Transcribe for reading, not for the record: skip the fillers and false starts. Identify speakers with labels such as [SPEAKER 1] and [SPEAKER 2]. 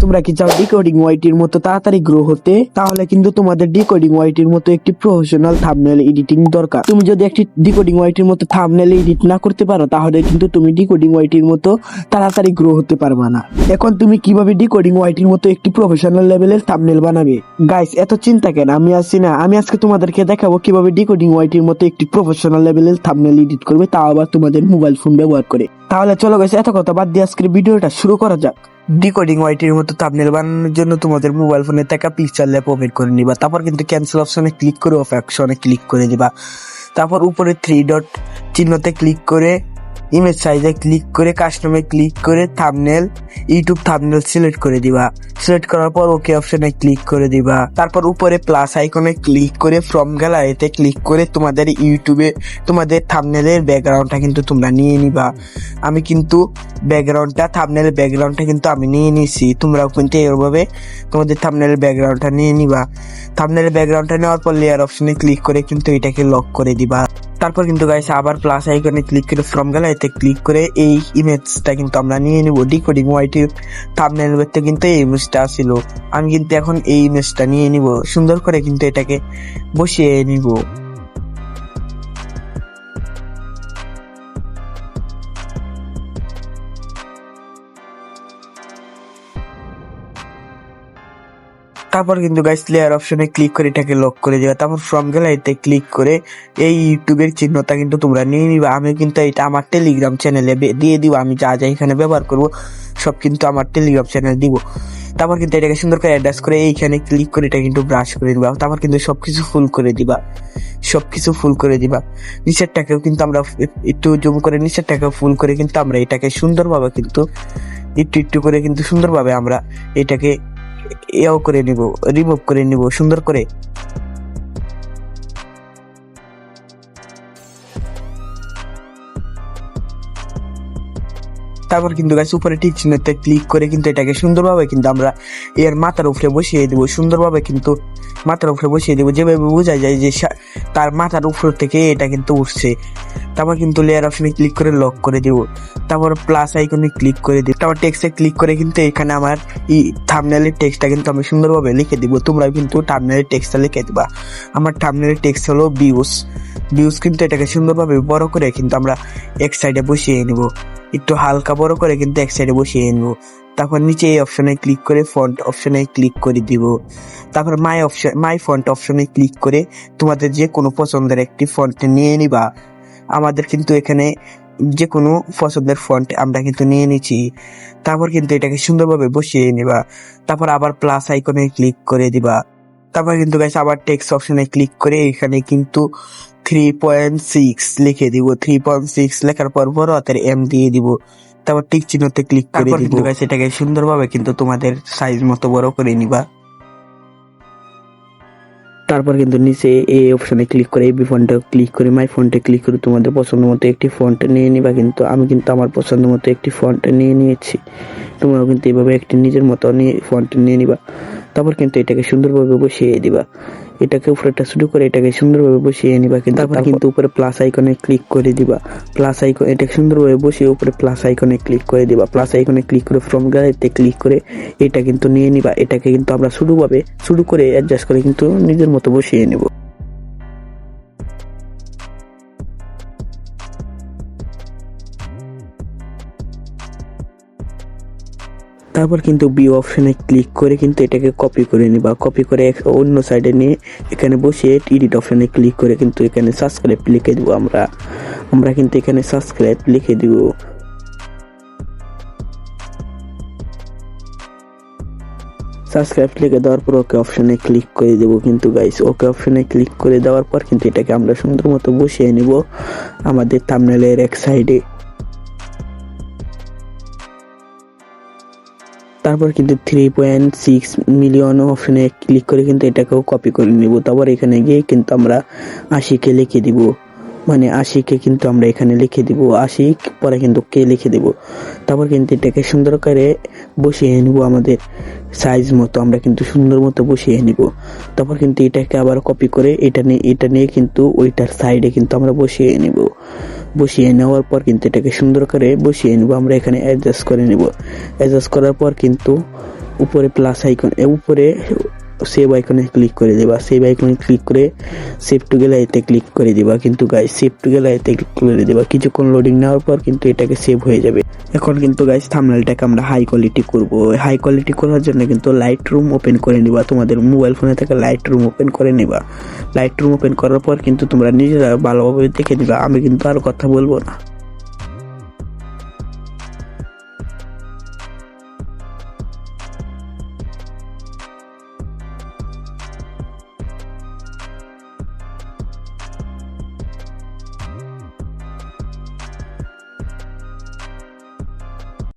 [SPEAKER 1] তোমরা কি চাও ডিকোডিং ওয়াইটির মতো তাড়াতাড়ি গ্রো হতে? তাহলে কিন্তু তোমাদের ডিকোডিং ওয়াইটির মতো একটি প্রফেশনাল থাম্বনেল এডিটিং দরকার। তুমি যদি একটি ডিকোডিং ওয়াইটির মতো থাম্বনেল এডিট না করতে পারো, তাহলে কিন্তু তুমি ডিকোডিং ওয়াইটির মতো তাড়াতাড়ি গ্রো হতে পারবা না। এখন তুমি কিভাবে ডিকোডিং ওয়াইটির মতো একটি প্রফেশনাল লেভেলের থাম্বনেল বানাবে? গাইস, এত চিন্তা কেন, আমি আছি না। আমি আজকে তোমাদেরকে দেখাবো কিভাবে ডিকোডিং ওয়াইটির মতো একটি প্রফেশনাল লেভেলের থাম্বনেল এডিট করবে, তাও আবার তোমাদের মোবাইল ফোন ব্যবহার করে। তাহলে চলো গাইস, এত কথা বাদ দিয়ে আজকের ভিডিওটা শুরু করা যাক। ডিকোডিং ওয়াইটির মতো থাম্বনেল বানানোর জন্য তোমাদের মোবাইল ফোনে থাকা পিকচার ল্যাব ওপেন করে নিবা। তারপর কিন্তু ক্যান্সেল অপশনে ক্লিক করে অফ অপশনে ক্লিক করে দিবা। তারপর উপরে 3 ডট চিহ্নতে ক্লিক করে ইমেজ সাইজে ক্লিক করে কাস্টমে ক্লিক করে থাম্বনেল ইউটিউব থাম্বনেল সিলেক্ট করে দিবা। সিলেক্ট করার পর ওকে অপশনে ক্লিক করে দিবা। তারপর উপরে প্লাস আইকনে ক্লিক করে ফ্রম গ্যালারিতে ক্লিক করে তোমাদের ইউটিউবে তোমাদের থাম্বনেলের ব্যাকগ্রাউন্ডটা কিন্তু তোমরা নিয়ে নিবা। আমি কিন্তু থাম্বনেলের ব্যাকগ্রাউন্ডটা কিন্তু আমি নিয়ে নিছি। তোমরাও কিন্তু এইভাবে তোমাদের থাম্বনেলের ব্যাকগ্রাউন্ডটা নিয়ে নিবা। থাম্বনেলের ব্যাকগ্রাউন্ডটা নেওয়ার পর লেয়ার অপশনে ক্লিক করে কিন্তু এটাকে লক করে দিবা। তারপর কিন্তু গাইস আবার প্লাস আইকনে ক্লিক করে ফ্রম গ্যালারিতে ক্লিক করে এই ইমেজটা কিন্তু আমরা নিয়ে নিব। ডিকোডিং ওয়াইটির থাম্বনেল করতে কিন্তু এই ইমেজটা ছিল। আমি কিন্তু এখন এই ইমেজটা নিয়ে নিব, সুন্দর করে কিন্তু এটাকে বসিয়ে নিব। তারপর কিন্তু গাইস লেয়ার অপশনে ক্লিক করে এটাকে লক করে দিবা। তারপর ফ্রম গ্যালারিতে ক্লিক করে এই ইউটিউবের চিহ্নটা কিন্তু তোমরা নিয়ে নিবা। আমি কিন্তু এটা আমার টেলিগ্রাম চ্যানেলে দিয়ে দিব। আমি যা যা এখানে ব্যবহার করব সব কিন্তু আমার টেলিগ্রাম চ্যানেলে দিব। তারপর কিন্তু এটাকে সুন্দর করে অ্যাডজাস্ট করে এইখানে ক্লিক করে এটা কিন্তু ব্রাশ করে দিবা। তারপর কিন্তু সবকিছু ফুল করে দিবা। নিচেরটাকেও কিন্তু আমরা একটু জুম করে নিচেরটাকেও ফুল করে কিন্তু আমরা এটাকে সুন্দরভাবে কিন্তু একটু করে কিন্তু সুন্দরভাবে আমরা এটাকে রিমুভ করে নিব সুন্দর করে। তারপর কিন্তু গাইস উপরে টিক চিহ্নতে ক্লিক করে কিন্তু এটাকে সুন্দরভাবে কিন্তু আমরা এর মাথার উপরে বসিয়ে দেবো। সুন্দরভাবে কিন্তু মাথার উপরে বসিয়ে দেবো, যেভাবে বোঝা যায় যে তার মাথার উপর থেকে এটা কিন্তু উঠছে। তারপর কিন্তু লেয়ার অপশনে ক্লিক করে লক করে দিব। তারপর প্লাস আইকনে ক্লিক করে দিব। তারপর টেক্সটে ক্লিক করে কিন্তু এখানে আমার থাম্বনেলের টেক্সটটা কিন্তু আমি সুন্দরভাবে লিখে দিব। তোমরা কিন্তু থাম্বনেলের টেক্সটটা লিখে দিবা। আমার থাম্বনেলের টেক্সট হলো ভিউজ কিন্তু এটাকে সুন্দরভাবে বড় করে কিন্তু আমরা এক সাইডে বসিয়ে নিব, একটু হালকা বড় করে কিন্তু এক সাইডে বসিয়ে নিব। তারপর নিচে এই অপশনে ক্লিক করে ফন্ট অপশনে ক্লিক করে দিব। তারপর মাই ফন্ট অপশনে ক্লিক করে তোমাদের যে কোনো পছন্দের একটি ফন্ট নিয়ে নিবা। আমাদের কিন্তু এখানে যে কোনো পছন্দের ফন্ট আমরা কিন্তু নিয়ে নিচ্ছি। তারপর কিন্তু এটাকে সুন্দরভাবে বসিয়ে নিবা। তারপর আবার প্লাস আইকনে ক্লিক করে দিবা। তারপর কিন্তু গাইস আবার টেক্সট অপশনে ক্লিক করে এখানে কিন্তু 3.6 লিখে দিব। 3.6 লেখার পর বড় হাতের এম দিয়ে দিব। তারপর টিক চিহ্নতে ক্লিক করে দিব। গাইস এটাকে সুন্দরভাবে কিন্তু তোমাদের সাইজ মতো বড় করে নিবা। তারপর কিন্তু নিচে এই অপশনে ক্লিক করে এই ফন্টে ক্লিক করে মাই ফন্টে ক্লিক করে তোমাদের পছন্দ মতো একটি ফন্ট নিয়ে নিবা। কিন্তু আমি কিন্তু আমার পছন্দ মতো একটি ফন্ট নিয়ে নিয়েছি। তোমরাও কিন্তু এইভাবে একটি নিজের মতো ফন্ট নিয়ে নিবা। তারপর কিন্তু এটাকে সুন্দরভাবে বসিয়ে দিবা। এটাকে উপরেটা শুরু করে এটাকে সুন্দরভাবে বসিয়ে নিবা। তারপর কিন্তু উপরে প্লাস আইকনে ক্লিক করে দিবা। প্লাস আইকন এটাকে সুন্দরভাবে বসিয়ে উপরে প্লাস আইকনে ক্লিক করে দিবা। প্লাস আইকনে ক্লিক করে ফ্রম গ্যালারিতে ক্লিক করে এটা কিন্তু নিয়ে নিবা। এটাকে কিন্তু আমরা শুরু করে অ্যাডজাস্ট করে কিন্তু নিজের মতো বসিয়ে নিব। তারপর কিন্তু ভিউ অপশনে ক্লিক করে কিন্তু এটাকে কপি করে নিবা। কপি করে অন্য সাইডে নিয়ে এখানে বসিয়ে এডিট অপশনে ক্লিক করে কিন্তু এখানে সাবস্ক্রাইব লিখে দিব। আমরা কিন্তু এখানে সাবস্ক্রাইব লিখে দিব। সাবস্ক্রাইব লিখে দেওয়ার পর ওকে অপশনে ক্লিক করে দেবো। কিন্তু গাইস ওকে অপশনে ক্লিক করে দেওয়ার পর কিন্তু এটাকে আমরা সুন্দর মতো বসিয়ে নিব আমাদের থাম্বনেলের এক সাইডে। তারপর কিন্তু 3.6 মিলিয়ন অপশনে ক্লিক করে কিন্তু এটাকেও কপি করে নিব। তারপর এখানে গিয়ে কিন্তু আমরা 80কে লিখে দিব। মানে 80কে কিন্তু আমরা এখানে লিখে দিব। 80 পরে কিন্তু কে লিখে দিব। তারপর কিন্তু এটাকে সুন্দর করে বসিয়ে নিব আমাদের সাইজ মতো। আমরা কিন্তু সুন্দর মতো বসিয়ে নিব। তারপর কিন্তু এটাকে আবার কপি করে এটা নিয়ে কিন্তু ওইটার সাইডে কিন্তু আমরা বসিয়ে নিব। বসিয়ে নেওয়ার পর কিন্তু এটাকে সুন্দর করে বসিয়ে নিব। আমরা এখানে অ্যাডজাস্ট করে নিব। অ্যাডজাস্ট করার পর কিন্তু উপরে প্লাস আইকন উপরে সেভ আইকনে ক্লিক করে দিবা। সেভ আইকনে ক্লিক করে সেভ টু গ্যালারিতে ক্লিক করে দিবা। কিন্তু গাইস সেভ টু গ্যালারিতে ক্লিক করে দিবা, কিছুক্ষণ লোডিং নেওয়ার পর কিন্তু এটাকে সেভ হয়ে যাবে। এখন কিন্তু গাইস থাম্বনেলটাকে আমরা হাই কোয়ালিটি করব। হাই কোয়ালিটি করার জন্য কিন্তু লাইট রুম ওপেন করে নিবা, তোমাদের মোবাইল ফোনে থেকে লাইট রুম ওপেন করে নিবা। লাইট রুম ওপেন করার পর কিন্তু তোমরা নিজেরা ভালোভাবে দেখে নিবা, আমি কিন্তু আর কথা বলবো না।